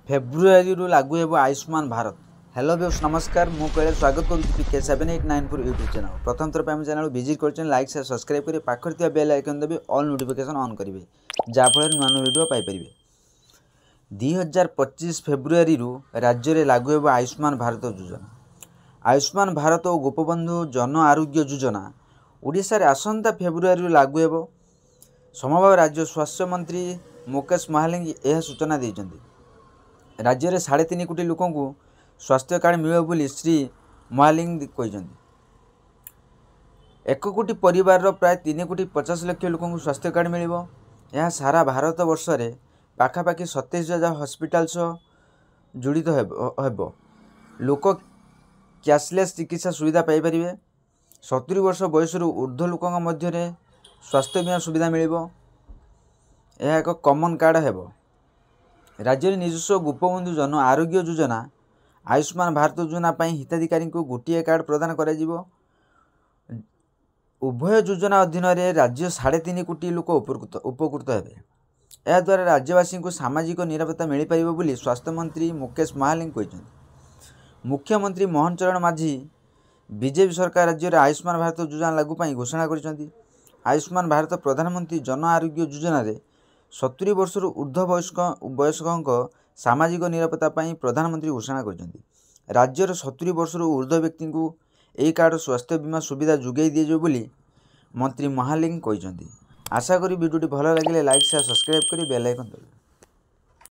February लागू हे Ayushman Bharat. Hello viewers नमस्कार, मु कैलाश स्वागत करुच्ची PK7894 यूट्यूब चैनल। प्रथम थर पर चैनल विजिट कर लाइक शेयर सब्सक्राइब करें, पाखर बेल आइकन दबे ऑल नोटिफिकेशन ऑन करेंगे जहाँफल नुआ नुआ वीडियो पाइपर। 2025 फेब्रुआरी राज्य में लागू हे आयुष्मान भारत योजना। आयुष्मान भारत और गोपबंधु जन आरोग्य योजना ओडिशा रे आसंता फेब्रुआरी लागू हे। समभाव राज्य स्वास्थ्य मंत्री मुकेश महालिंग यह सूचना देते। राज्य में 3.5 कोटी लोक स्वास्थ्य कार्ड मिले श्री महालिंग कहते। 1 कोटी परिवार प्राय 3 कोटी 50 लाख लोक स्वास्थ्य कार्ड मिल। यह सारा भारत वर्ष में पाखापाखि 27,000 हॉस्पिटल जोड़ित हेब। लोक कैशलेस चिकित्सा सुविधा पाइपर। 70 वर्ष बयस ऊर्ध्व लोक मध्य स्वास्थ्य बीमा सुविधा मिल। यह एक कॉमन कार्ड हेब। राज्य में निजस्व गोपबंधु जन आरोग्य योजना आयुष्मान भारत योजना हिताधिकारी को गोटे कार्ड प्रदान कर। उभय योजना अधीन राज्य 3.5 कोटी लोक उपकृत हेबे। यह द्वारा राज्यवासी को सामाजिक निरापत्ता मिल पार स्वास्थ्य मंत्री मुकेश महालिंग कहते। मुख्यमंत्री मोहन चरण माझी बीजेपी सरकार राज्य में आयुष्मान भारत योजना लागू घोषणा कर। आयुष्मान भारत प्रधानमंत्री जन आरोग्य योजना 70 वर्ष ऊर्ध्व वयस्कों सामाजिक निरापत्ता प्रधानमंत्री घोषणा कर। राज्यर 70 वर्ष ऊर्ध्व व्यक्ति को यह कार्ड स्वास्थ्य बीमा सुविधा जोगाई दिए बोली मंत्री महालिंग कहते। आशा करी वीडियो भल लगे लाइक शेयर सब्सक्राइब करी बेल आइकन दबाइए।